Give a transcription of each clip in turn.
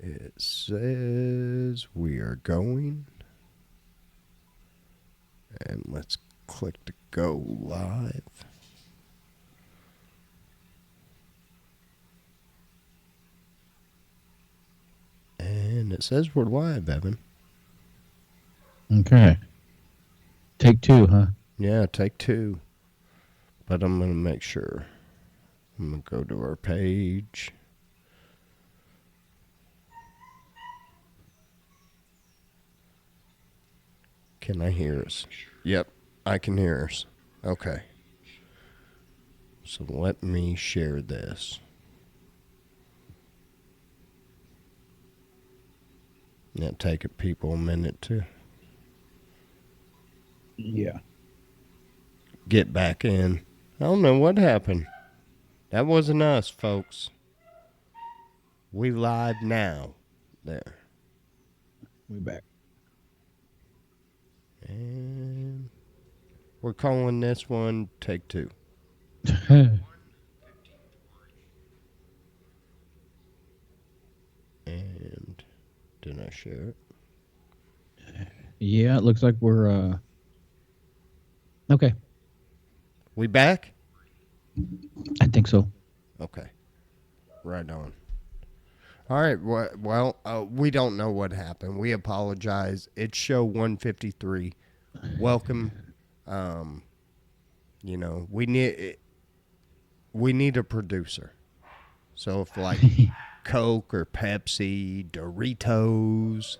It says we are going. And let's click to go live. And it says we're live, Evan. Okay. Take two, huh? Yeah, take two. But I'm going to make sure. I'm going to go to our page. Can I hear us? Yep, I can hear us. Okay. So let me share this. Now take it people a minute to get back in. I don't know what happened. That wasn't us, folks. We live now. There. We back. And we're calling this one Take Two. And did I share it? Yeah, it looks like we're okay. We back? I think so. Okay. Right on. All right. Well, we don't know what happened. We apologize. It's show 153. Welcome. You know, we need a producer. So if like Coke or Pepsi, Doritos,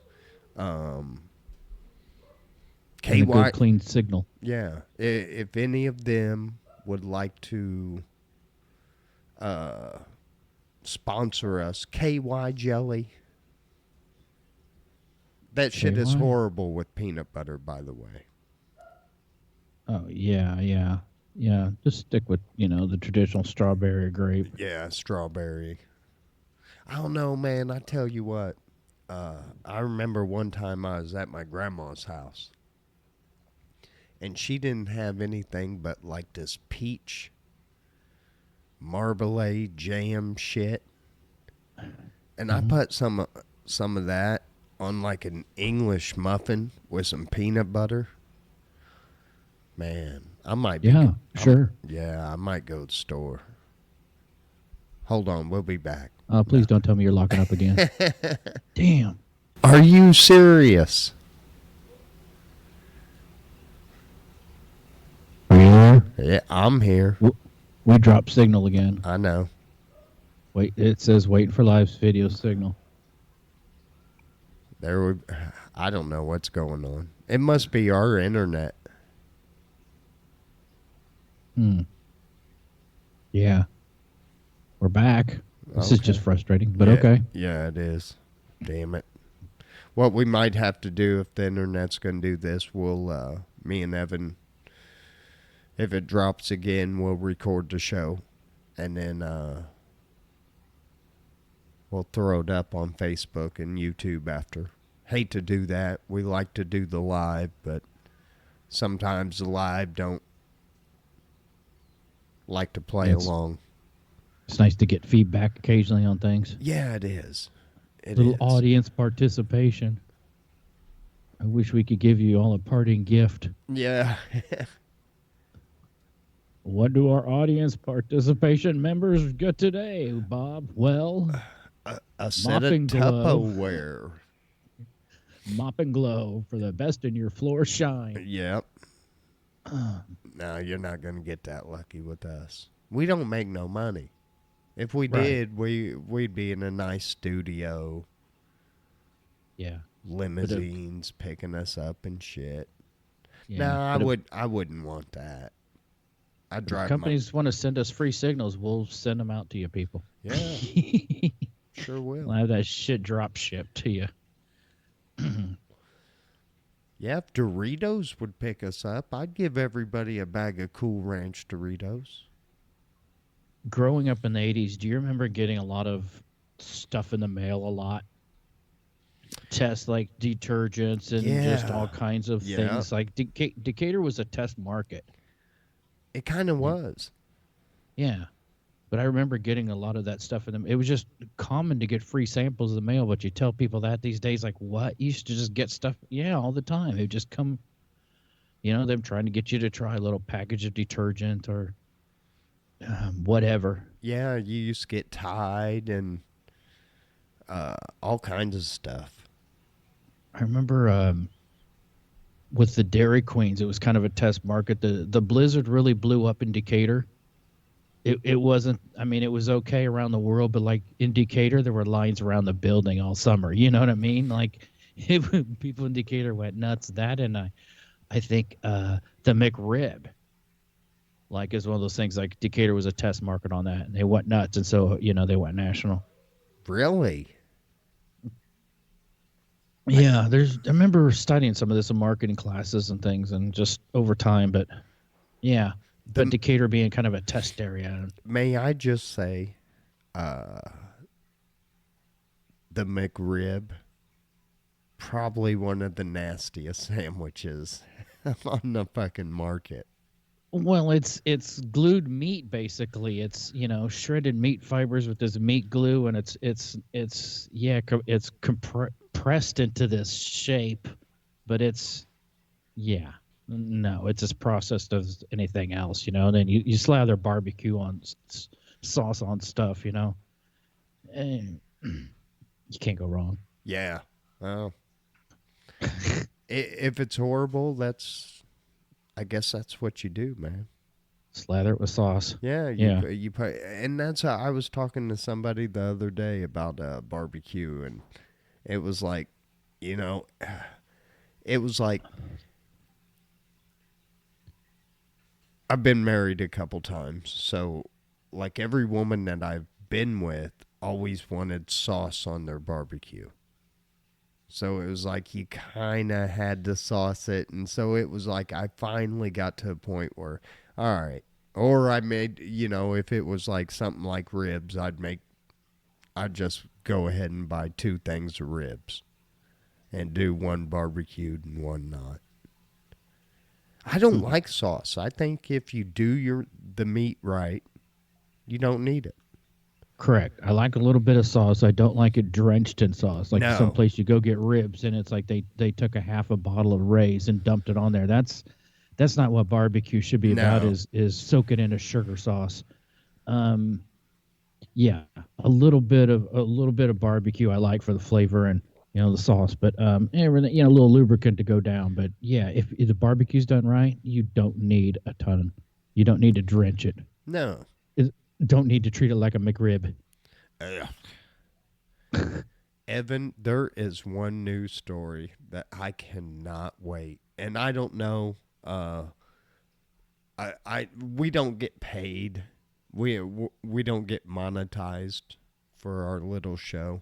KY, a good clean signal. Yeah, if any of them would like to sponsor us, KY jelly. That shit is horrible with peanut butter, by the way. Oh yeah. Just stick with the traditional strawberry or grape. Yeah, strawberry. I don't know, man. I tell you what. I remember one time I was at my grandma's house, and she didn't have anything but like this peach marmalade jam shit. And I put some of that on like an English muffin with some peanut butter. Man, I might be. Yeah, sure. Yeah, I might go to the store. Hold on, we'll be back. Please don't tell me you're locking up again. Damn. Are you serious? Yeah, I'm here. We dropped signal again. I know. Wait, it says waiting for live video signal. I don't know what's going on. It must be our internet. Yeah. We're back. This is just frustrating, but okay. Yeah, it is. Damn it. What we might have to do if the internet's going to do this, we'll, me and Evan, if it drops again, we'll record the show. And then we'll throw it up on Facebook and YouTube after. Hate to do that. We like to do the live, but sometimes the live don't like to play along. It's nice to get feedback occasionally on things. Yeah, it is. Audience participation. I wish we could give you all a parting gift. Yeah. What do our audience participation members get today, Bob? Well, a set of Tupperware. Mop and glow for the best in your floor shine. Yep. No, you're not going to get that lucky with us. We don't make no money. If we did, we'd be in a nice studio. Yeah. Limousines picking us up and shit. Yeah, no, I wouldn't want that. I'd drive. If companies want to send us free signals, we'll send them out to you people. Yeah. Sure will. We'll have that shit drop shipped to you. Yeah, if Doritos would pick us up, I'd give everybody a bag of Cool Ranch Doritos. Growing up in the 80s, do you remember getting a lot of stuff in the mail a lot? Tests like detergents and just all kinds of things. Like Decatur was a test market. It kind of was. Yeah. But I remember getting a lot of that stuff in them. It was just common to get free samples of the mail, but you tell people that these days, like, what? You used to just get stuff, yeah, all the time. It would just come, them trying to get you to try a little package of detergent or whatever. Yeah, you used to get Tide and all kinds of stuff. I remember with the Dairy Queens, it was kind of a test market. The blizzard really blew up in Decatur. It wasn't. I mean, it was okay around the world, but like in Decatur, there were lines around the building all summer. You know what I mean? Like people in Decatur went nuts. That and I think the McRib, like, is one of those things. Like Decatur was a test market on that, and they went nuts, and so they went national. Really? Yeah, I remember studying some of this in marketing classes and things, and just over time. But yeah, but Decatur being kind of a test area. May I just say, the McRib, probably one of the nastiest sandwiches on the fucking market. Well, it's glued meat basically. It's shredded meat fibers with this meat glue, and it's compressed into this shape, but it's no, it's as processed as anything else, And then you slather barbecue on sauce on stuff, and you can't go wrong. Yeah. Well, if it's horrible, I guess that's what you do, man. Slather it with sauce. Yeah, Yeah. you put, and that's how I was talking to somebody the other day about barbecue, and it was like, it was like I've been married a couple times, so like every woman that I've been with always wanted sauce on their barbecue. So it was like you kind of had to sauce it. And so it was like I finally got to a point where, all right. Or I made, if it was like something like ribs, I'd just go ahead and buy two things of ribs and do one barbecued and one not. I don't like sauce. I think if you do the meat right, you don't need it. Correct. I like a little bit of sauce. I don't like it drenched in sauce. Like someplace you go get ribs and it's like they took a half a bottle of Ray's and dumped it on there. That's not what barbecue should be about. Is soak it in a sugar sauce. Yeah, a little bit of barbecue I like for the flavor and the sauce, but everything, a little lubricant to go down. But yeah, if the barbecue's done right, you don't need a ton. You don't need to drench it. No. Don't need to treat it like a McRib. Evan, there is one news story that I cannot wait, and I don't know. We don't get paid. We don't get monetized for our little show,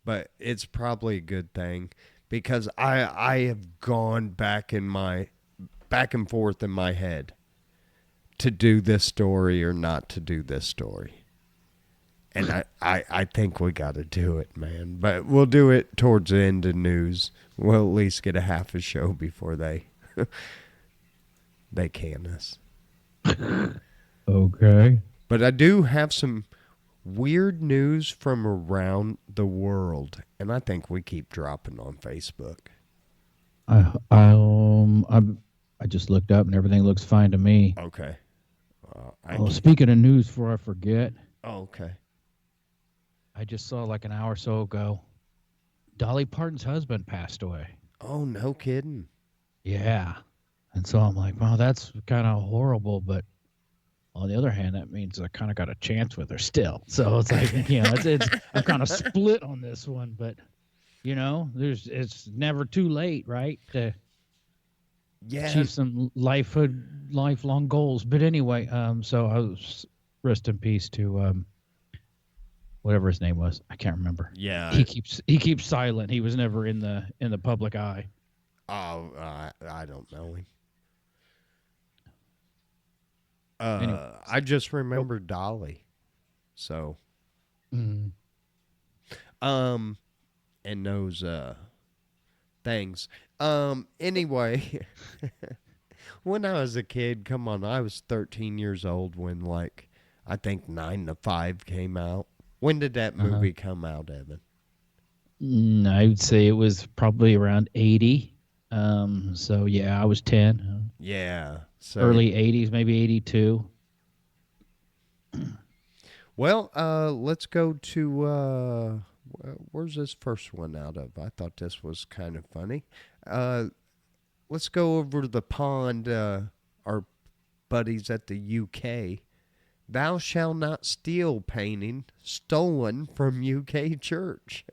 but it's probably a good thing because I have gone back and forth in my head to do this story or not to do this story. And I think we got to do it, man. But we'll do it towards the end of news. We'll at least get a half a show before they can us. Okay. But I do have some weird news from around the world, and I think we keep dropping on Facebook. I just looked up and everything looks fine to me. Okay. Speaking of news, before I forget. Oh, okay. I just saw like an hour or so ago, Dolly Parton's husband passed away. Oh, no kidding. Yeah. And so I'm like, well, that's kind of horrible, but on the other hand, that means I kind of got a chance with her still. So it's like, I'm kind of split on this one, but it's never too late, right? To achieve some lifelong goals. But anyway, so I was rest in peace to whatever his name was. I can't remember. Yeah. He keeps silent. He was never in the public eye. Oh, I don't know him. Anyway. I just remember Dolly. So. Mm-hmm. And those things. Anyway, when I was a kid, come on, I was 13 years old when I think 9 to 5 came out. When did that Uh-huh. movie come out, Evan? I would say it was probably around 80. So yeah, I was 10. Yeah. So, Early 80s, maybe 82. well, let's go to where's this first one out of? I thought this was kind of funny. Uh, let's go over to the pond. Our buddies at the UK. Thou shalt not steal painting stolen from UK church.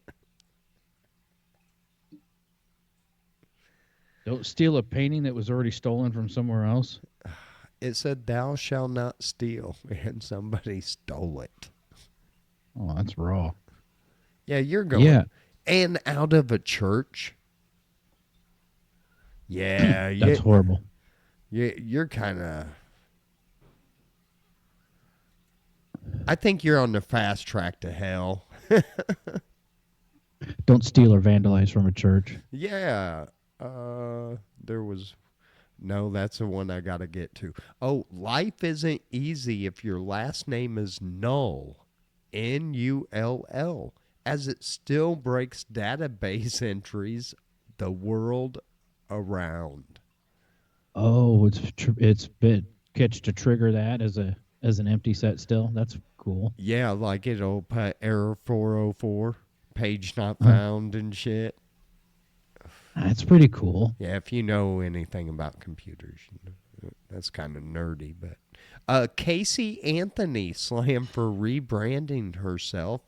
Don't steal a painting that was already stolen from somewhere else. It said, thou shalt not steal, and somebody stole it. Oh, that's raw. Yeah, you're going. Yeah, And out of a church? Yeah, that's horrible. you're kind of. I think you're on the fast track to hell. Don't steal or vandalize from a church. Yeah. There was. No, that's the one I got to get to. Oh, life isn't easy if your last name is Null. Null. As it still breaks database entries the world around. Oh, it's been catch to trigger that as an empty set still. That's cool. Yeah, like it'll put error 404, page not Uh, found and shit. that's pretty cool. Yeah, if you know anything about computers, that's kind of nerdy. But Casey Anthony slammed for rebranding herself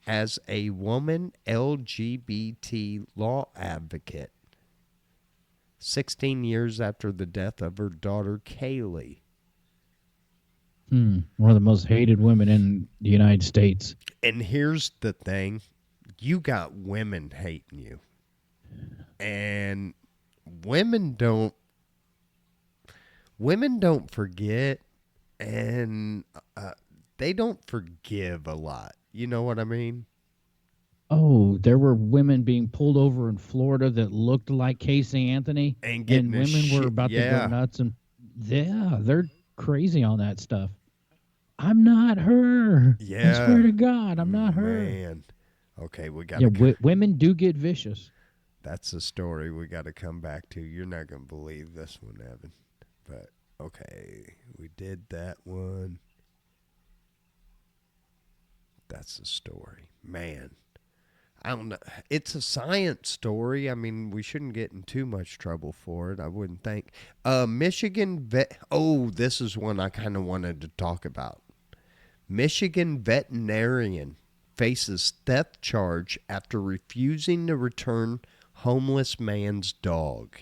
as a woman LGBT law advocate 16 years after the death of her daughter, Kaylee. One of the most hated women in the United States. And here's the thing, you got women hating you. And women don't forget, and they don't forgive a lot. You know what I mean? Oh, there were women being pulled over in Florida that looked like Casey Anthony, And getting and this women were shit. about to go Yeah. nuts. And yeah, they're crazy on that stuff. I'm not her. I Yeah. swear to God, I'm not her. Man. Okay, we got Yeah, to. women do get vicious. That's a story we got to come back to. You're not going to believe this one, Evan. But, okay, we did that one. That's a story. Man. I don't know. It's a science story. I mean, we shouldn't get in too much trouble for it, I wouldn't think. Michigan vet. Oh, this is one I kind of wanted to talk about. Michigan veterinarian faces theft charge after refusing to return homeless man's dog.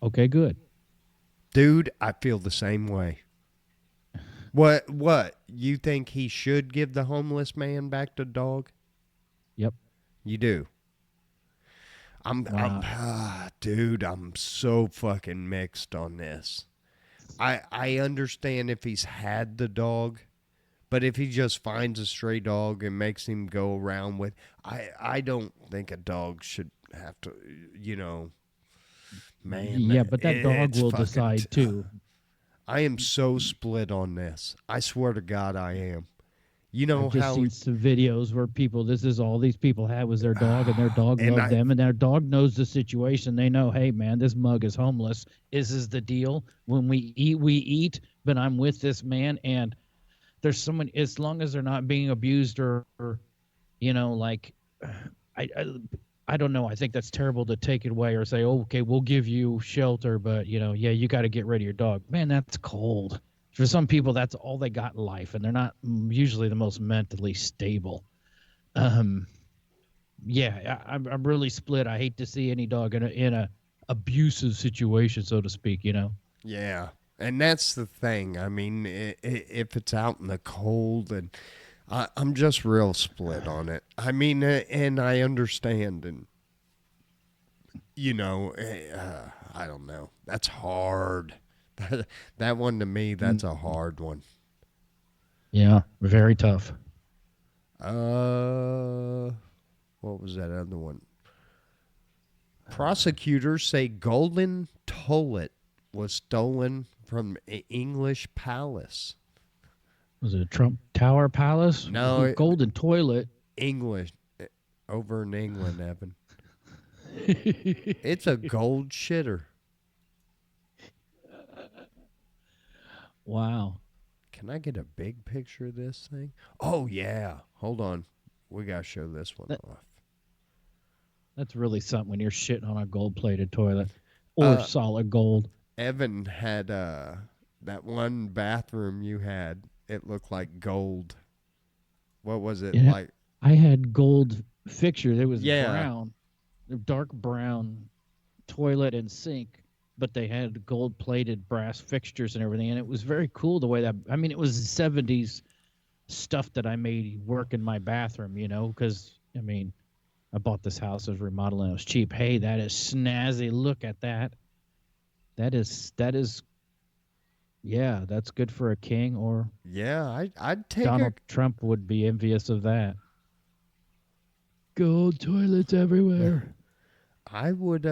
Okay, good. Dude, I feel the same way. What? You think he should give the homeless man back the dog? Yep. You do. Dude, I'm so fucking mixed on this. I understand if he's had the dog, but if he just finds a stray dog and makes him go around with, I don't think a dog should have to, man. Yeah, but that dog it's will fucking decide too. I am so split on this. I swear to God, I am. You know I've just how seen some videos where this is all these people had was their dog, and their dog and loved them, and their dog knows the situation. They know, hey, man, this mug is homeless. This is the deal. When we eat, but I'm with this man, and there's someone, as long as they're not being abused or like, I, I, I don't know. I think that's terrible to take it away or say, oh, okay, we'll give you shelter, but, yeah, you got to get rid of your dog. Man, that's cold. For some people, that's all they got in life, and they're not usually the most mentally stable. Yeah, I'm really split. I hate to see any dog in a abusive situation, so to speak. Yeah, and that's the thing. I mean, if it's out in the cold, and I'm just real split on it. I mean, and I understand, and I don't know. That's hard. That one to me, that's a hard one. Yeah, very tough. What was that other one? Prosecutors say golden toilet was stolen from an English palace. Was it a Trump Tower Palace? No, Golden toilet. English. Over in England, Evan. It's a gold shitter. Wow. Can I get a big picture of this thing? Oh, yeah. Hold on. We got to show this one That, off. that's really something when you're shitting on a gold-plated toilet or Uh, solid gold. Evan had that one bathroom you had. It looked like gold. What was it Yeah, like? I had gold fixtures. It was Yeah. brown, dark brown toilet and sink, but they had gold-plated brass fixtures and everything, and it was very cool the way that. I mean, it was '70s stuff that I made work in my bathroom, because I mean, I bought this house, I was remodeling, it was cheap. Hey, that is snazzy. Look at that. That is yeah, that's good for a king, or Yeah, I'd take a Donald Trump would be envious of that. Gold toilets everywhere. I would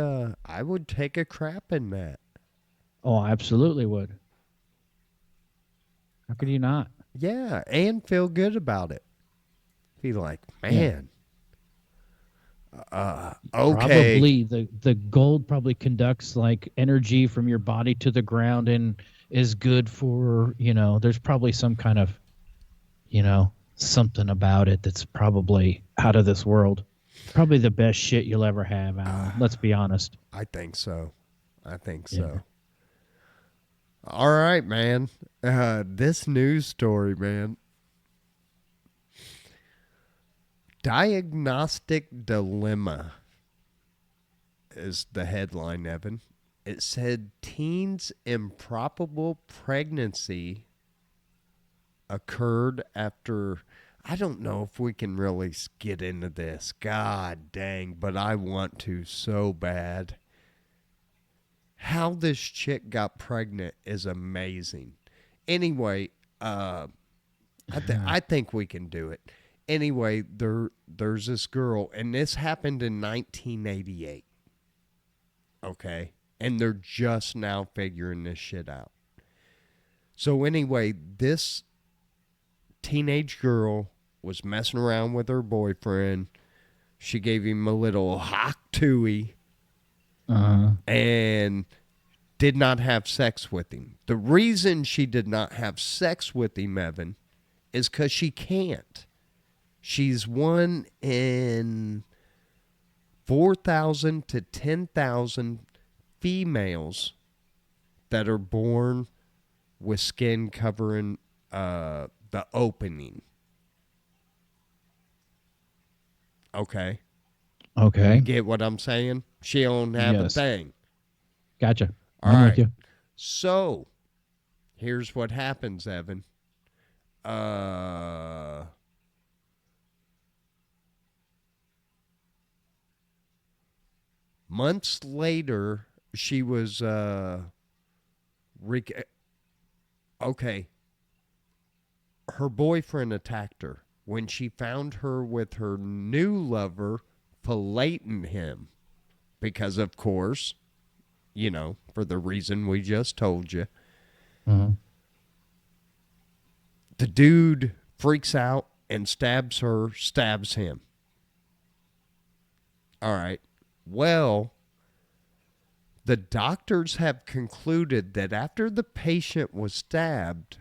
take a crap in that. Oh, I absolutely would. How could you not? Yeah, and feel good about it. Be like, Yeah. man, okay. Probably the gold probably conducts like energy from your body to the ground and is good for, there's probably some kind of, something about it that's probably out of this world. Probably the best shit you'll ever have, Alan. Let's be honest. I think so. I think Yeah. so. All right, man. This news story, man. Diagnostic dilemma is the headline, Evan. It said teen's improbable pregnancy occurred after. I don't know if we can really get into this. God dang, but I want to so bad. How this chick got pregnant is amazing. Anyway, I think we can do it. Anyway, there's this girl, and this happened in 1988. Okay, and they're just now figuring this shit out. So anyway, this teenage girl was messing around with her boyfriend. She gave him a little hock tooey and did not have sex with him. The reason she did not have sex with him, Evan, is because she can't. She's one in 4,000 to 10,000 females that are born with skin covering the opening. Okay. Okay. You get what I'm saying? She don't have a Yes. thing. Gotcha. All I'm right. with you. So, here's what happens, Evan. Months later, she was okay. Her boyfriend attacked her when she found her with her new lover filleting him because, of course, for the reason we just told you. The dude freaks out and stabs him. All right. Well, the doctors have concluded that after the patient was stabbed,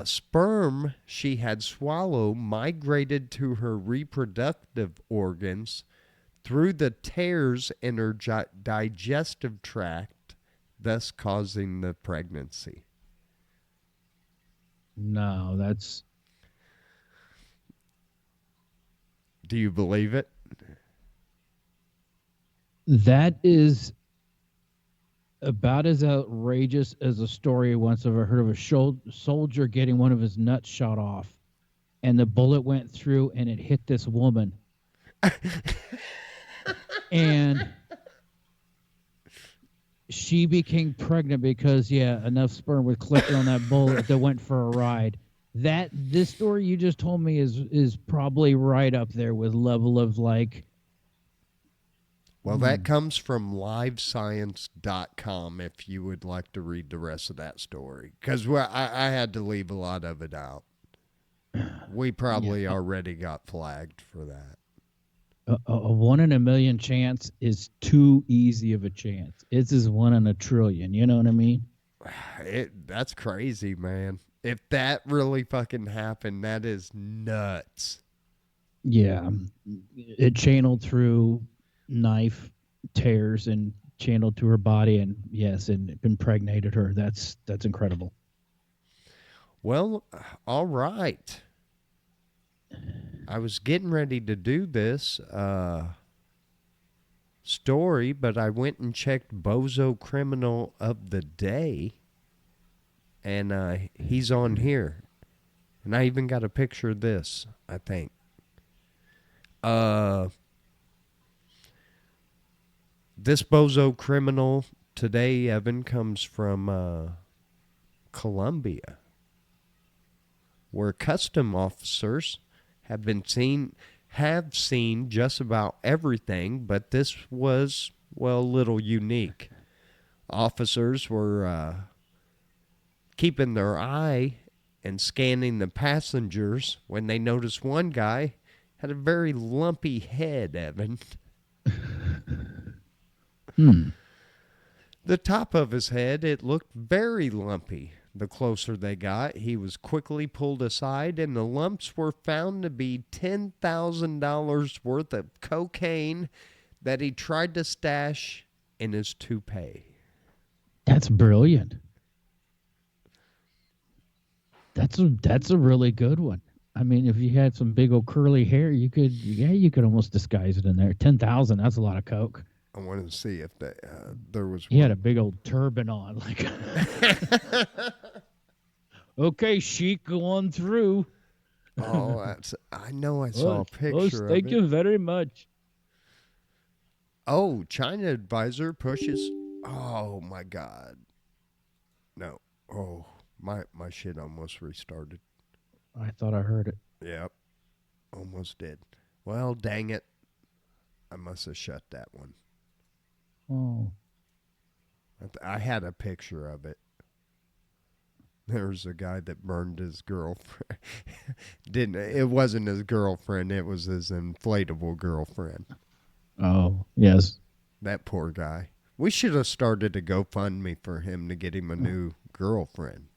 sperm she had swallowed migrated to her reproductive organs through the tears in her digestive tract, thus causing the pregnancy. No, that's. Do you believe it? That is about as outrageous as a story once I've ever heard of a soldier getting one of his nuts shot off, and the bullet went through and it hit this woman. And she became pregnant because, enough sperm was collected on that bullet that went for a ride. This story you just told me is probably right up there with level of like Well, that comes from livescience.com if you would like to read the rest of that story. Because I had to leave a lot of it out. We probably already got flagged for that. A 1 in a million chance is too easy of a chance. It's just 1 in a trillion. You know what I mean? That's crazy, man. If that really fucking happened, that is nuts. Yeah. It channeled through knife tears and channeled to her body, and yes, and impregnated her. That's incredible. Well, all right. I was getting ready to do this story, but I went and checked Bozo Criminal of the Day, and he's on here. And I even got a picture of this, I think. This Bozo Criminal today, Evan, comes from Colombia, where custom officers have seen just about everything, but this was, well, a little unique. Officers were keeping their eye and scanning the passengers when they noticed one guy had a very lumpy head, Evan. The top of his head, it looked very lumpy. The closer they got, he was quickly pulled aside, and the lumps were found to be $10,000 worth of cocaine that he tried to stash in his toupee. That's brilliant. That's a really good one. I mean, if you had some big old curly hair, you could almost disguise it in there. 10,000, that's a lot of coke. I wanted to see if there was He had a big old turban on, like. Okay, Sheik, go on through. Oh, I know I saw a picture of it. Thank you very much. Oh, China advisor pushes. Oh, my God. No. Oh, my shit almost restarted. I thought I heard it. Yep. Almost did. Well, dang it. I must have shut that one. Oh. I had a picture of it. There's a guy that burned his girlfriend. It wasn't his girlfriend. It was his inflatable girlfriend. Oh, yes. That poor guy. We should have started a GoFundMe for him to get him a new girlfriend.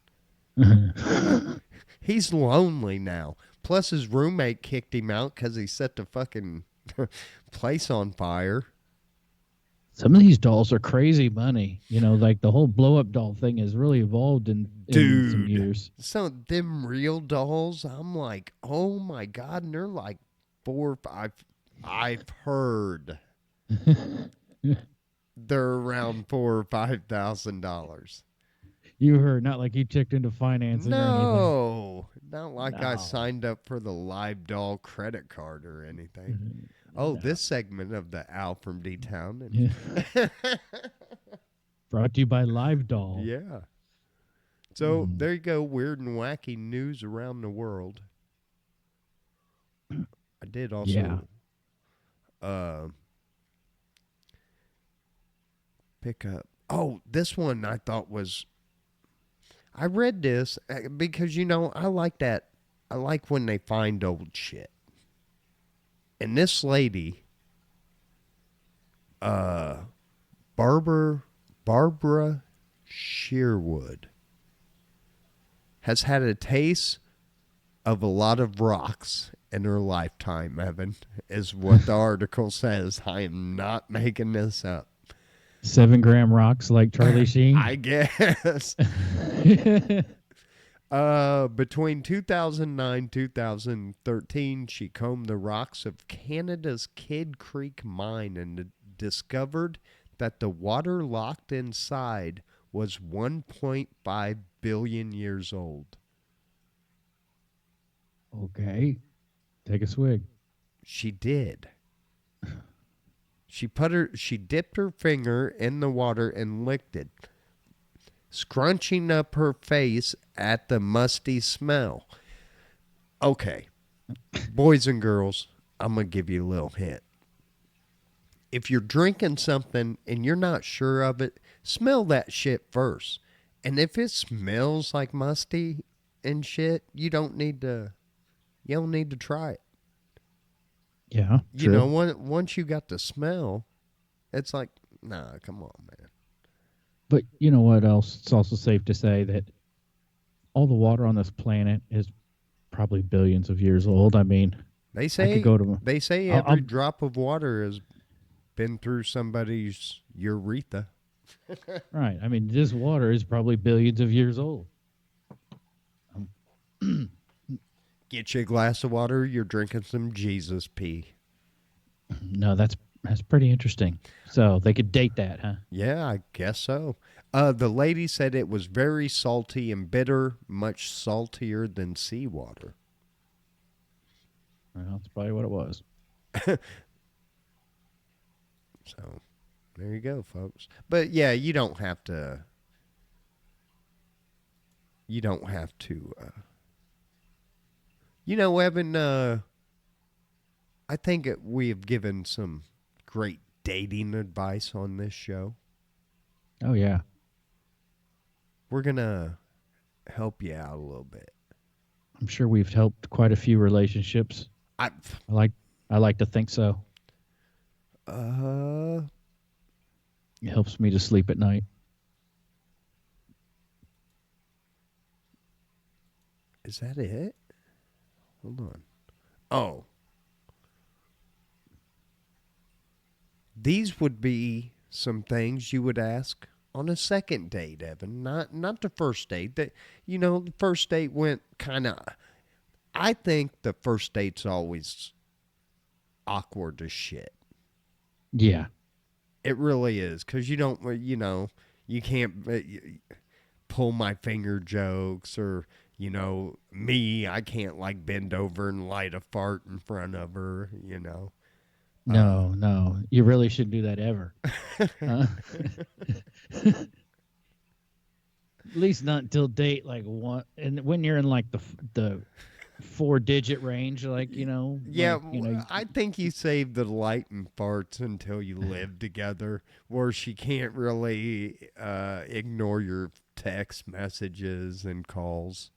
He's lonely now. Plus, his roommate kicked him out because he set the fucking place on fire. Some of these dolls are crazy money. You know, like the whole blow-up doll thing has really evolved in some years. So them real dolls, I'm like, oh my God, and they're like 4 or 5. I've heard they're around $4,000 or $5,000. You heard, not like you checked into financing or anything. No, not like I signed up for the Live Doll credit card or anything. Oh, no. This segment of the Al from D-Town. Brought to you by Live Doll. Yeah. So there you go, weird and wacky news around the world. I did also pick up. Oh, this one I thought was. I read this because, you know, I like that. I like when they find old shit. And this lady, Barbara Sherwood, has had a taste of a lot of rocks in her lifetime, Evan, is what the article says. I am not making this up. 7-gram rocks like Charlie Sheen? I guess. Between 2009 and 2013, she combed the rocks of Canada's Kidd Creek mine and discovered that the water locked inside was 1.5 billion years old. Okay. Take a swig. She did. She dipped her finger in the water and licked it, scrunching up her face at the musty smell. Okay, boys and girls, I'm going to give you a little hint. if you're drinking something and you're not sure of it, smell that shit first. And if it smells like musty and shit, you don't need to try it. Yeah, You know, true. once you got the smell, it's like, nah, come on, man. But you know what else? It's also safe to say that all the water on this planet is probably billions of years old. I mean, They I could say go to. they say every I'll drop of water has been through somebody's urethra. right. I mean, this water is probably billions of years old. Get you a glass of water, you're drinking some Jesus pee. No, that's pretty interesting. So they could date that, huh? Yeah, I guess so. The lady said it was very salty and bitter, much saltier than seawater. Well, that's probably what it was. So there you go, folks. But yeah, you don't have to. You don't have to. Evan. I think we have given some great dating advice on this show. Oh yeah, We're gonna help you out a little bit. I'm sure we've helped quite a few relationships. I I like I like to think so. uh It helps me to sleep at night. is that it? Hold on. Oh, these would be some things you would ask on a second date, Evan. Not the first date. That the first date went kind of. I think the first date's always awkward as shit. Yeah. It really is because you don't. You can't pull my finger jokes or. Me, I can't like bend over and light a fart in front of her. No, no. You really shouldn't do that ever. Huh? At least not until date like one and when you're in like the 4-digit range, like, Yeah, like. I think you save the light and farts until you live together, where she can't really ignore your text messages and calls.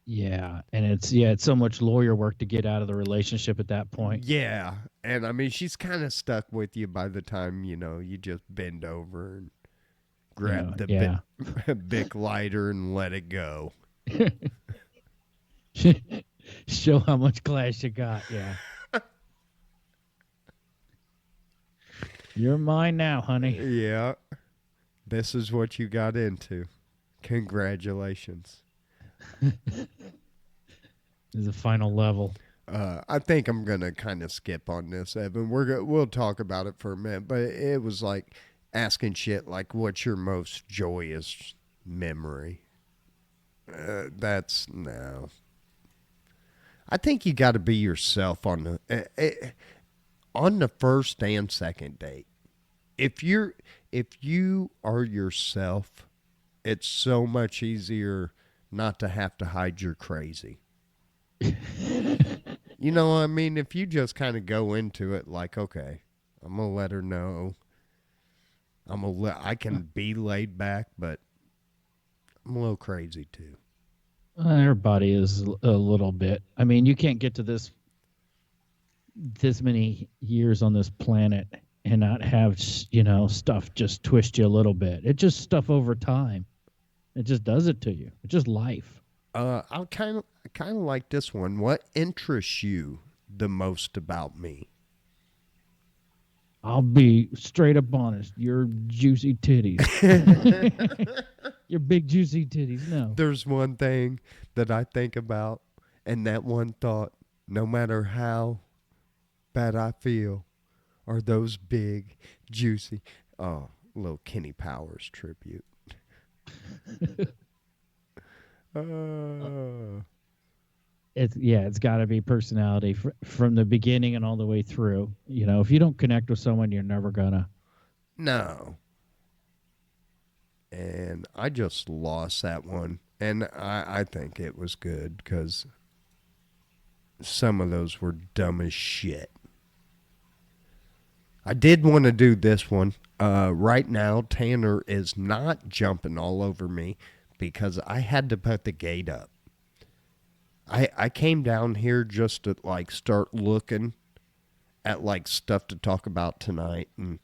Yeah, and it's so much lawyer work to get out of the relationship at that point. Yeah, and I mean she's kind of stuck with you by the time you just bend over and grab the Yeah. Bic lighter and let it go. Show how much class you got. Yeah. You're mine now, honey. Yeah, this is what you got into. Congratulations. This is the final level. I think I'm gonna kind of skip on this, Evan. We'll talk about it for a minute, but it was like asking shit like, "What's your most joyous memory?" That's no. I think you got to be yourself on the first and second date. If you are yourself, it's so much easier not to have to hide your crazy. You know what I mean? If you just kind of go into it like, okay, I'm gonna let her know. I can be laid back, but I'm a little crazy too. Everybody is a little bit. I mean, you can't get to this many years on this planet and not have stuff just twist you a little bit. It just stuff over time. It just does it to you. It's just life. I kind of like this one. What interests you the most about me? I'll be straight up honest. Your juicy titties. Your big juicy titties. No. There's one thing that I think about, and that one thought, no matter how bad I feel, are those big, juicy, little Kenny Powers tribute. It's got to be personality from the beginning and all the way through. If you don't connect with someone, you're never gonna. No. And I just lost that one. And I think it was good because some of those were dumb as shit. I did want to do this one. Right now, Tanner is not jumping all over me because I had to put the gate up. I came down here just to like start looking at like stuff to talk about tonight, and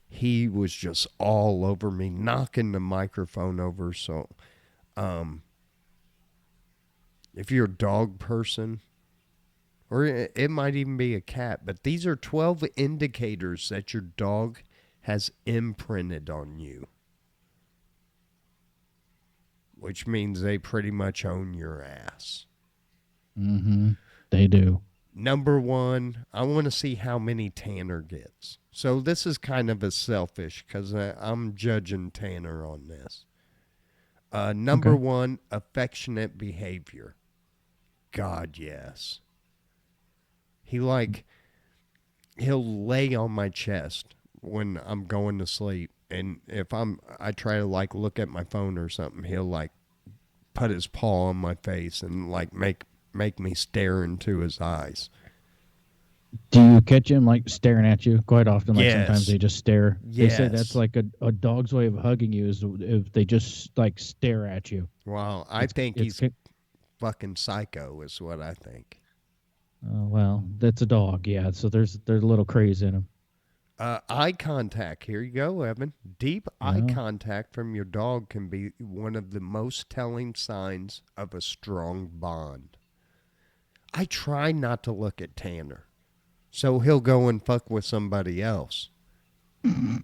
he was just all over me, knocking the microphone over. So, um, if you're a dog person, or it might even be a cat, but these are 12 indicators that your dog has imprinted on you, which means they pretty much own your ass. Mm-hmm. They do. Number one, I want to see how many Tanner gets. So this is kind of a selfish because I'm judging Tanner on this. Number Okay. one, affectionate behavior. God, yes. He like he'll lay on my chest when I'm going to sleep, and if I try to like look at my phone or something, he'll like put his paw on my face and like make me stare into his eyes. Do you catch him like staring at you quite often? Like sometimes Yes. they just stare. They say that's Yes. like a dog's way of hugging you is if they just like stare at you. Well, I It's think it's he's fucking psycho is what I think. well, that's a dog, yeah. So there's a little craze in him. Eye contact. Here you go, Evan. Deep eye Yeah. contact from your dog can be one of the most telling signs of a strong bond. I try not to look at Tanner, so he'll go and fuck with somebody else,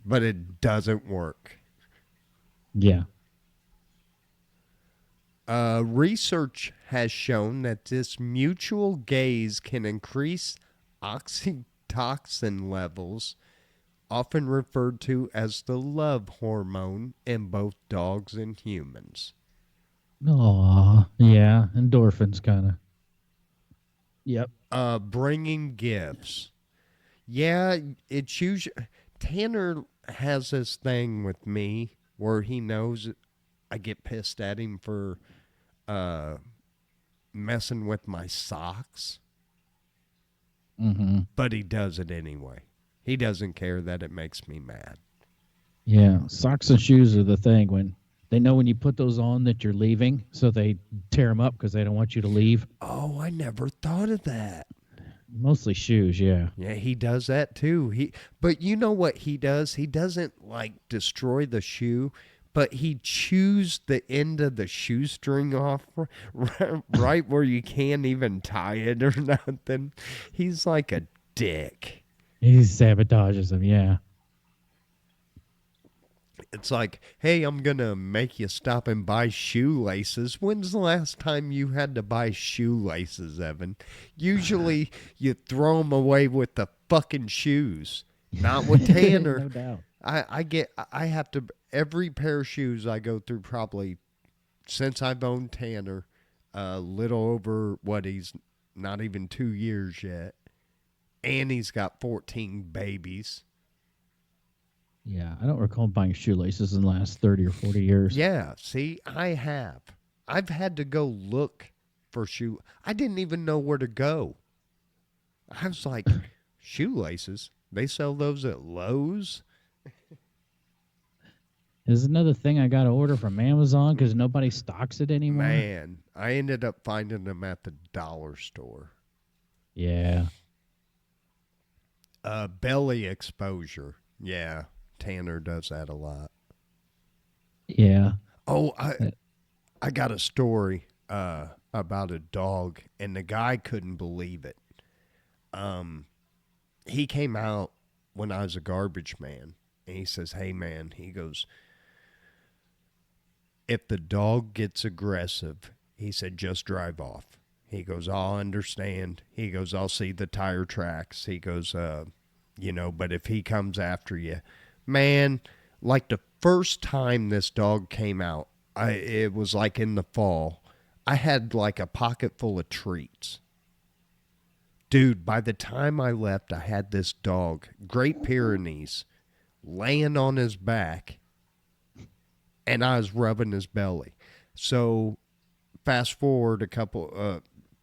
but it doesn't work. Yeah. Research has shown that this mutual gaze can increase oxytocin levels, often referred to as the love hormone, in both dogs and humans. Aw, yeah. Endorphins kind of. Yep. Bringing gifts. Yeah, it's usually Tanner has this thing with me where he knows I get pissed at him for uh, messing with my socks, Mm-hmm. but he does it anyway. He doesn't care that it makes me mad. Yeah. Socks and shoes are the thing when they know when you put those on that you're leaving, so they tear them up because they don't want you to leave. Oh, I never thought of that. Mostly shoes, yeah. Yeah, he does that too. But you know what he does? He doesn't like destroy the shoe, but he chews the end of the shoestring off right where you can't even tie it or nothing. He's like a dick. He sabotages them, yeah. It's like, hey, I'm going to make you stop and buy shoelaces. When's the last time you had to buy shoelaces, Evan? Usually you throw them away with the fucking shoes, not with Tanner. No doubt. I have to, every pair of shoes I go through probably since I've owned Tanner, a little over what he's not even 2 years yet. And he's got 14 babies. Yeah, I don't recall buying shoelaces in the last 30 or 40 years. Yeah, see, I have. I've had to go look for shoe. I didn't even know where to go. I was like, shoelaces? They sell those at Lowe's? There's another thing I got to order from Amazon because nobody stocks it anymore. Man, I ended up finding them at the dollar store. Yeah. Belly exposure. Yeah, Tanner does that a lot. Yeah. Oh, Uh, I got a story about a dog, and the guy couldn't believe it. Um, he came out when I was a garbage man, and he says, "Hey, man," he goes, "if the dog gets aggressive," he said, "just drive off." He goes, "I'll understand." He goes, "I'll see the tire tracks." He goes, but if he comes after you, man, like the first time this dog came out, it was like in the fall. I had like a pocket full of treats. Dude, by the time I left, I had this dog, Great Pyrenees, laying on his back, and I was rubbing his belly. So fast forward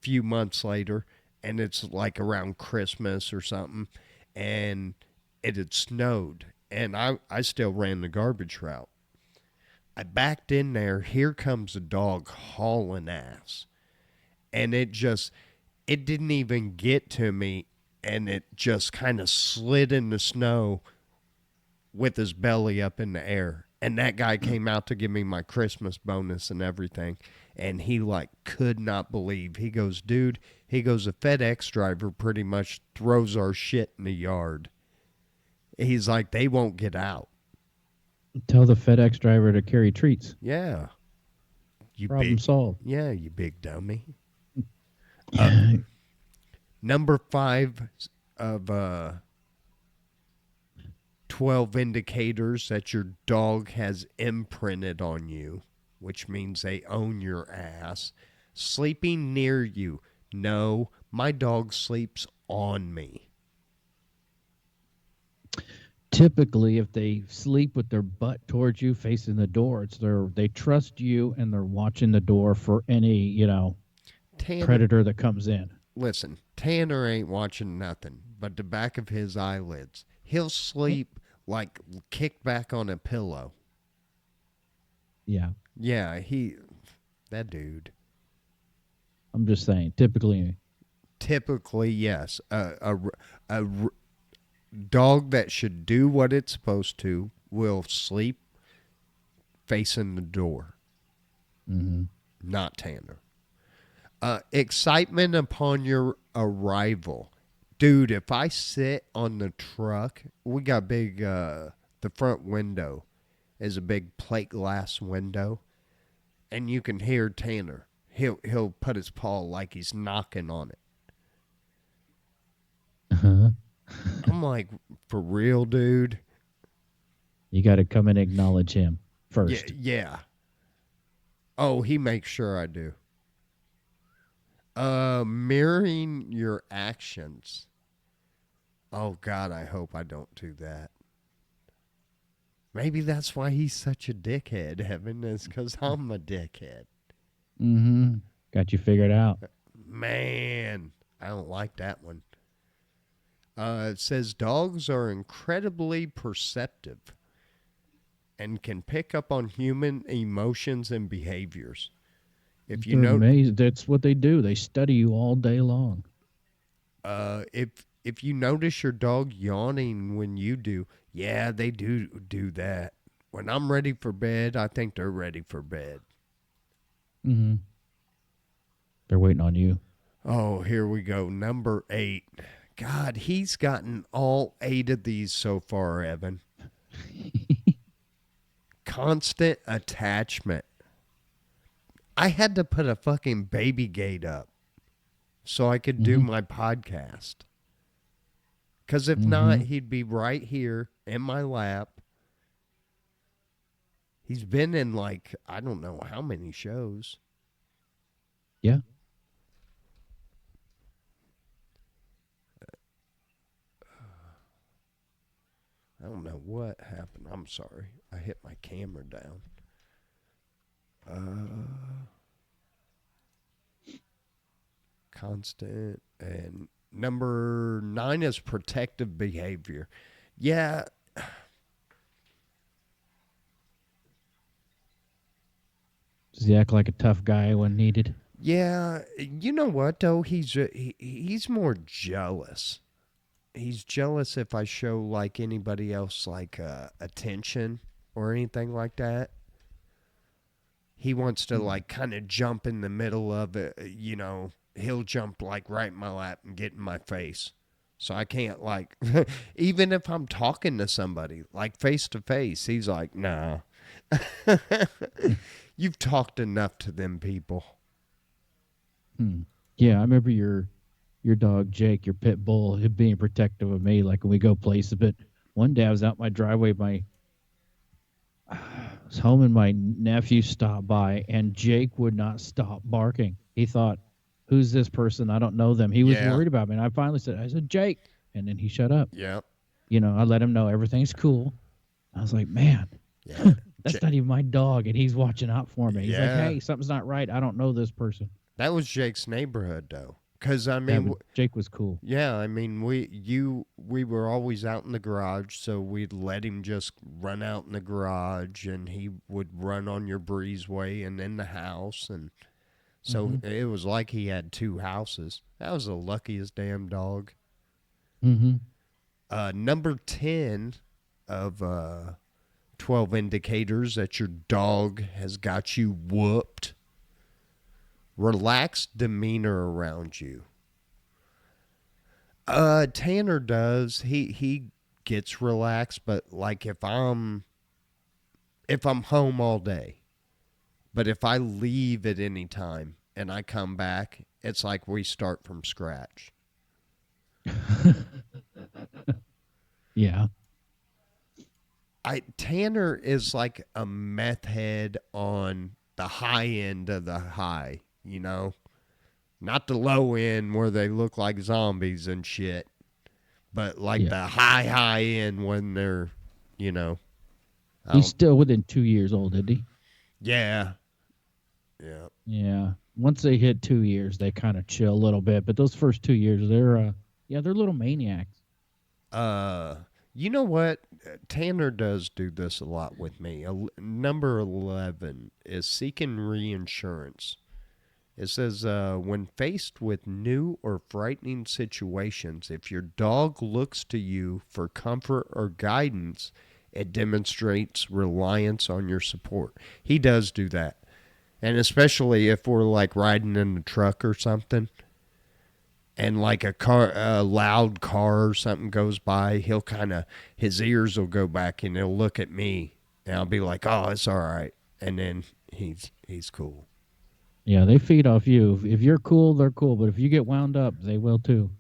few months later, and it's like around Christmas or something, and it had snowed, and I still ran the garbage route. I backed in there. Here comes a dog hauling ass. And it didn't even get to me. And it just kind of slid in the snow with his belly up in the air. And that guy came out to give me my Christmas bonus and everything. And he like could not believe. He goes, dude, he goes, a FedEx driver pretty much throws our shit in the yard. He's like, they won't get out. Tell the FedEx driver to carry treats. Yeah. You Problem solved. Yeah, you big dummy. Number 5 of 12 indicators that your dog has imprinted on you, which means they own your ass. Sleeping near you. No, my dog sleeps on me. Typically, if they sleep with their butt towards you, facing the door, they trust you and they're watching the door for any predator that comes in. Listen, Tanner ain't watching nothing but the back of his eyelids. He'll sleep like kicked back on a pillow. Yeah. Yeah, that dude. I'm just saying, typically, yes. A dog that should do what it's supposed to will sleep facing the door. Mm-hmm. Not Tanner. Excitement upon your arrival. Dude, if I sit on the truck, we got big, the front window is a big plate glass window, and you can hear Tanner. He'll put his paw like he's knocking on it. Uh-huh. I'm like, for real, dude? You got to come and acknowledge him first. Yeah. Oh, he makes sure I do. Mirroring your actions. Oh, God, I hope I don't do that. Maybe that's why he's such a dickhead, Evan, is because I'm a dickhead. Mm-hmm. Got you figured out. Man, I don't like that one. It says dogs are incredibly perceptive and can pick up on human emotions and behaviors. If you know, amazed. That's what they do. They study you all day long. If you notice your dog yawning when you do, yeah, they do that. When I'm ready for bed, I think they're ready for bed. Mm-hmm. They're waiting on you. Oh, here we go. Number 8. God, he's gotten all 8 of these so far, Evan. Constant attachment. I had to put a fucking baby gate up so I could do my podcast. Because if not, he'd be right here in my lap. He's been in like, I don't know how many shows. Yeah. I don't know what happened. I'm sorry. I hit my camera down. Constant. And number 9 is protective behavior. Yeah. Does he act like a tough guy when needed? Yeah. You know what, though? He's more jealous. He's jealous if I show like anybody else like attention or anything like that. He wants to like kind of jump in the middle of it, he'll jump like right in my lap and get in my face. So I can't like, even if I'm talking to somebody like face to face, he's like, nah. You've talked enough to them people. Yeah, I remember your dog Jake, your pit bull, him being protective of me. Like when we go places, but one day I was out my driveway, I was home and my nephew stopped by, and Jake would not stop barking. He thought, "Who's this person? I don't know them." He was worried about me, and I said, "Jake," and then he shut up. Yeah. I let him know everything's cool. I was like, man, that's not even my dog, and he's watching out for me. He's like, hey, something's not right. I don't know this person. That was Jake's neighborhood, though. Because I Yeah, mean, but Jake was cool. yeah, I mean, we were always out in the garage, so we'd let him just run out in the garage, and he would run on your breezeway and in the house, and so Mm-hmm. it was like he had two houses. That was the luckiest damn dog. Mm-hmm. Number 10 of 12 indicators that your dog has got you whooped. Relaxed demeanor around you. Tanner does. He gets relaxed, but like if I'm home all day, but if I leave at any time and I come back, it's like we start from scratch. Yeah. Tanner is like a meth head on the high end of the high, not the low end where they look like zombies and shit, but like Yeah. the high end when they're, you know, I He's don't. still within 2 years old, isn't he? Yeah, yeah. Yeah. Once they hit 2 years, they kind of chill a little bit. But those first 2 years, they're little maniacs. Uh, you know what? Tanner does do this a lot with me. Number 11 is seeking reinsurance. It says, when faced with new or frightening situations, if your dog looks to you for comfort or guidance, it demonstrates reliance on your support. He does do that. And especially if we're like riding in a truck or something, and like a loud car or something goes by, he'll his ears will go back and he'll look at me, and I'll be like, "Oh, it's all right," and then he's cool. Yeah, they feed off you. If you're cool, they're cool. But if you get wound up, they will too.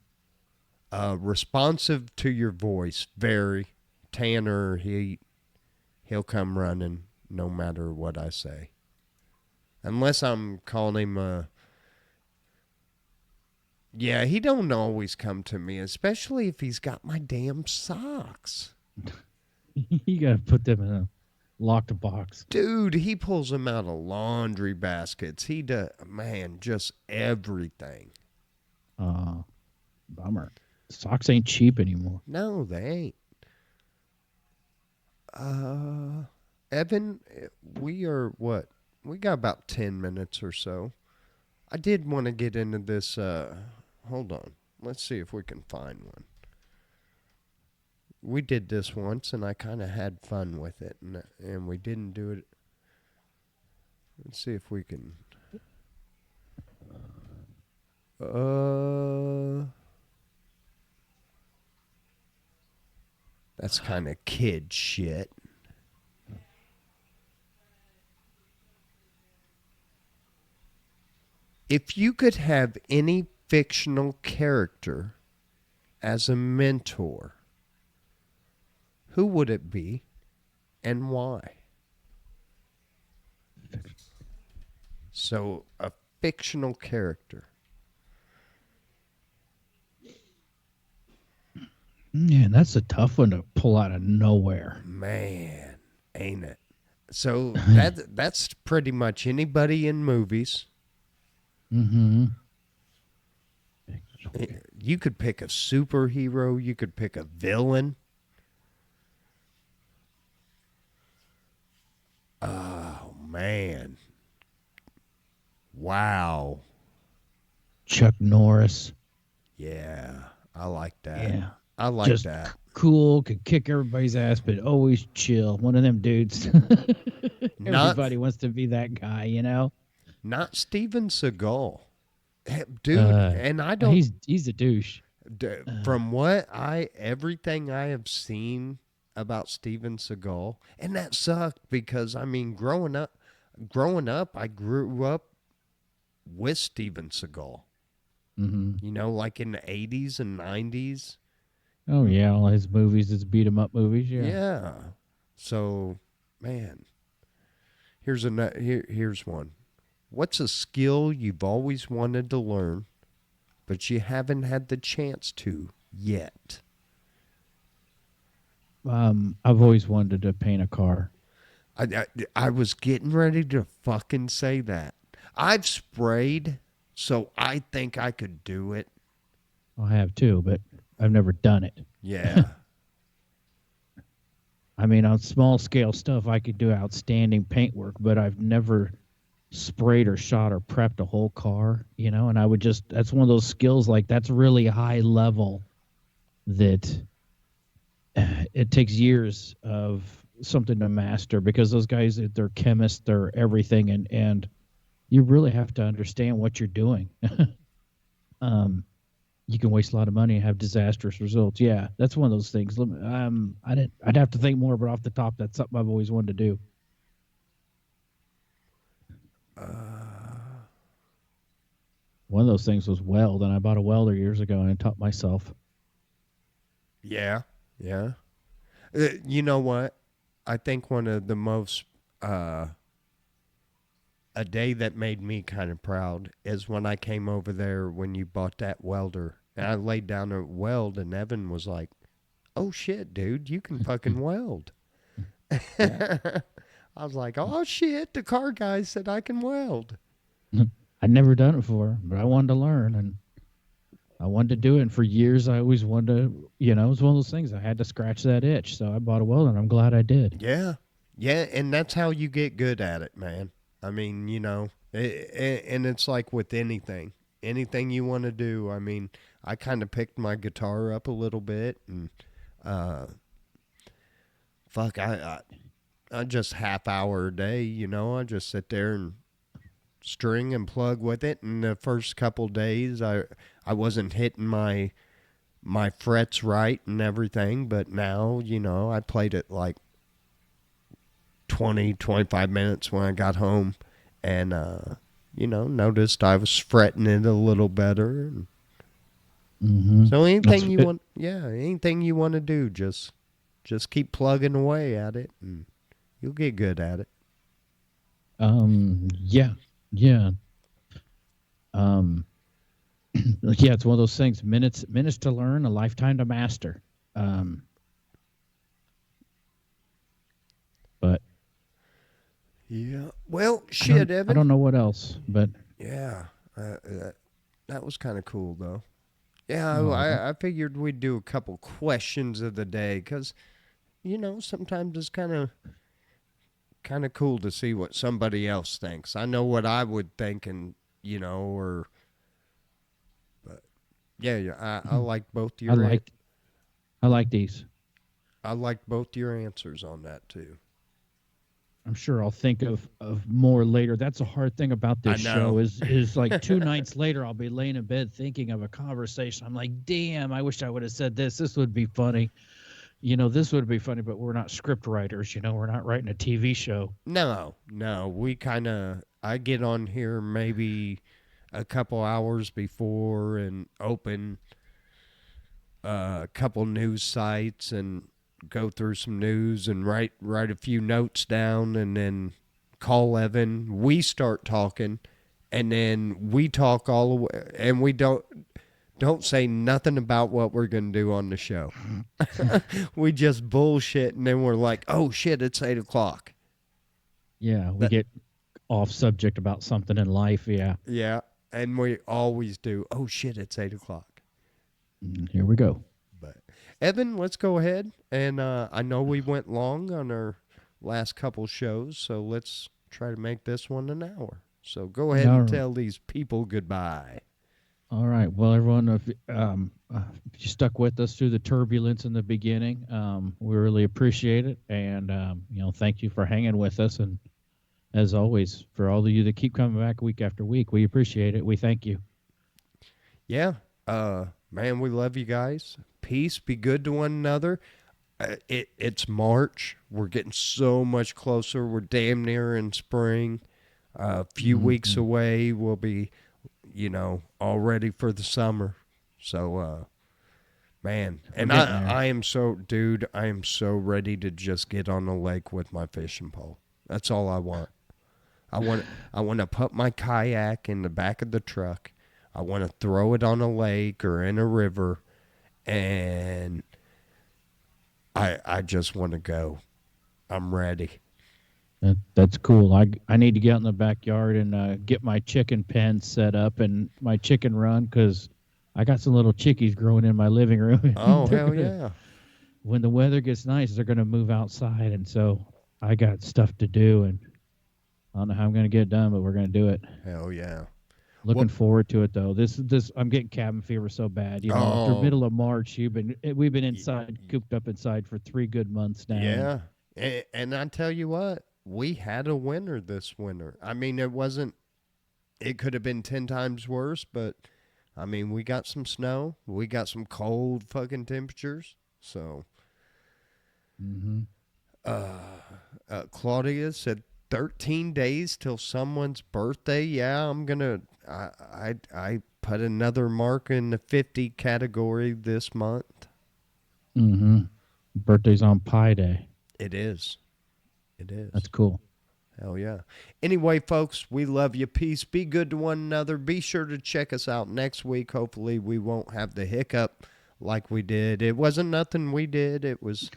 Responsive to your voice, very. Tanner, he'll come running no matter what I say, unless I'm calling him a. Yeah, he don't always come to me, especially if he's got my damn socks. You got to put them in a locked box. Dude, he pulls them out of laundry baskets. He does, man, just everything. Uh, Bummer. Socks ain't cheap anymore. No, they ain't. Evan, we are what? We got about 10 minutes or so. I did want to get into this. Hold on. Let's see if we can find one. We did this once, and I kind of had fun with it, and we didn't do it. Let's see if we can. That's kind of kid shit. If you could have any fictional character as a mentor, who would it be and why? So, a fictional character. Man, that's a tough one to pull out of nowhere. Man, ain't it? So, that's pretty much anybody in movies. Mm-hmm. You could pick a superhero, you could pick a villain. Oh, man. Wow. Chuck Norris. Yeah, I like that. Yeah. I like Just that. cool, could kick everybody's ass, but always chill. One of them dudes. Not Everybody wants to be that guy, you know? not Steven Seagal. Dude, and I don't He's a douche. from what I everything I have seen about Steven Seagal, and that sucked because I mean growing up I grew up with Steven Seagal. Mm-hmm. Like in the 80s and 90s. Oh yeah, all his movies, his beat 'em up movies. Yeah. Yeah. So, man, here's one. What's a skill you've always wanted to learn, but you haven't had the chance to yet? I've always wanted to paint a car. I was getting ready to fucking say that. I've sprayed So I think I could do it. I have too, but I've never done it. Yeah. I mean, on small scale stuff, I could do outstanding paint work, but I've never sprayed or shot or prepped a whole car, and I would just, that's one of those skills, like, that's really high level that it takes years of something to master, because those guys, they're chemists, they're everything, and you really have to understand what you're doing. um, you can waste a lot of money and have disastrous results. Yeah, that's one of those things. I'd have to think more, but off the top, that's something I've always wanted to do. One of those things was weld, and I bought a welder years ago, and I taught myself. Yeah. Yeah. You know what? I think one of the most a day that made me kind of proud is when I came over there when you bought that welder. And I laid down a weld, and Evan was like, "Oh shit, dude, you can fucking weld." Yeah. I was like, "Oh shit, the car guy said I can weld." I'd never done it before, but I wanted to learn, and I wanted to do it. And for years, I always wanted to, it was one of those things. I had to scratch that itch. So I bought a welder, and I'm glad I did. Yeah. Yeah, and that's how you get good at it, man. I mean, and it's like with anything you want to do. I mean, I kind of picked my guitar up a little bit, and uh, fuck, I just half hour a day, I just sit there and string and plug with it. And the first couple days, I wasn't hitting my frets right and everything, but now, I played it like 20-25 minutes when I got home, and noticed I was fretting it a little better. Mm-hmm. So That's anything you it. want, yeah, anything you want to do, just keep plugging away at it, and you'll get good at it. Yeah, yeah. Um, yeah, it's one of those things. Minutes to learn, a lifetime to master. Um, but Yeah. Well, I don't shit, I Evan. don't know what else. But Yeah. That was kind of cool, though. Yeah, oh, I figured we'd do a couple questions of the day because, sometimes it's kind of cool to see what somebody else thinks. I know what I would think, and or but yeah, yeah. I like both I your like I like these. I like both your answers on that too. I'm sure I'll think of more later. That's a hard thing about I this know. show is like two nights later I'll be laying in bed thinking of a conversation. I'm like, damn, I wish I would have said this. This would be funny. This would be funny, but we're not script writers. We're not writing a TV show. No, no. I get on here maybe a couple hours before and open a couple news sites and go through some news and write a few notes down, and then call Evan. We start talking, and then we talk all the way, and we don't say nothing about what we're gonna do on the show. We just bullshit, and then we're like, "Oh shit, it's 8 o'clock." Yeah, we That get off subject about something in life. Yeah. Yeah, and we always do. Oh shit, it's 8 o'clock. Here we go. But Evan, let's go ahead. And I know we went long on our last couple shows, so let's try to make this one an hour. So go ahead and All tell these people goodbye. All right. Well, everyone, if you stuck with us through the turbulence in the beginning, we really appreciate it. And, thank you for hanging with us. And as always, for all of you that keep coming back week after week, we appreciate it. We thank you. Yeah, man, we love you guys. Peace. Be good to one another. It's March. We're getting so much closer. We're damn near in spring. A few weeks Mm-hmm. away, we'll be all ready for the summer. So, man, We're and getting there. I am so, dude, I am so ready to just get on the lake with my fishing pole. That's all I want. I want to put my kayak in the back of the truck. I want to throw it on a lake or in a river, and I just want to go. I'm ready. That's cool. I need to get out in the backyard and get my chicken pen set up and my chicken run because I got some little chickies growing in my living room, and Oh, they're hell gonna yeah. when the weather gets nice, they're gonna move outside, and so I got stuff to do, and I don't know how I'm gonna get it done, but we're gonna do it. Hell yeah. Looking Well, forward to it though. This I'm getting cabin fever so bad. After oh, middle of March, we've been y- inside, cooped up inside for 3 good months now, and yeah. And I tell you what, we had a winter this winter. I mean, it could have been 10 times worse, but I mean, we got some snow. We got some cold fucking temperatures. So, hmm uh, Claudia said 13 days till someone's birthday. Yeah, I put another mark in the 50 category this month. hmm birthday's on Pi Day. It is. It That's is. cool. Hell yeah. Anyway, folks, we love you. Peace. Be good to one another. Be sure to check us out next week. Hopefully, we won't have the hiccup like we did. It wasn't nothing we did. It was,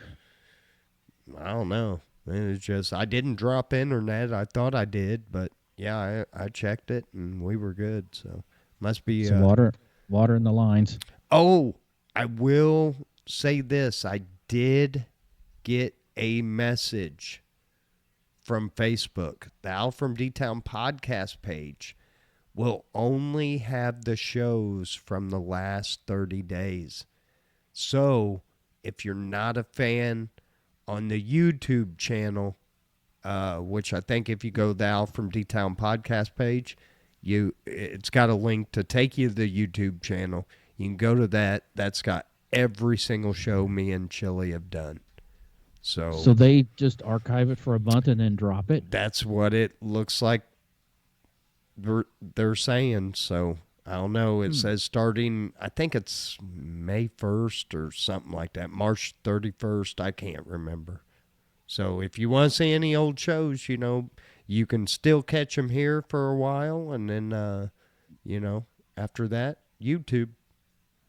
I don't know. It was just, I didn't drop internet. I thought I did, but yeah, I checked it and we were good. So, must be, Some water in the lines. oh, I will say this. I did get a message from Facebook. The Al from D-Town podcast page will only have the shows from the last 30 days. So if you're not a fan on the YouTube channel, which I think if you go to the Al from D-Town podcast page, it's got a link to take you to the YouTube channel. You can go to that. That's got every single show me and Chili have done. So So they just archive it for a month and then drop it. that's what it looks like they're saying. So I don't know. It Hmm. says starting, I think it's May 1st or something like that. March 31st. I can't remember. So if you want to see any old shows, you can still catch them here for a while. And then, after that, YouTube.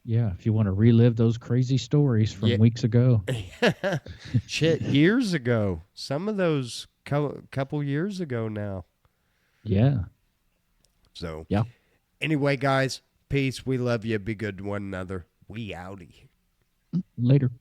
Yeah, if you want to relive those crazy stories from Yeah. weeks ago. Shit, years ago. Some of those couple years ago now. Yeah. So Yeah. anyway, guys, peace. We love you. Be good to one another. We outie. Later.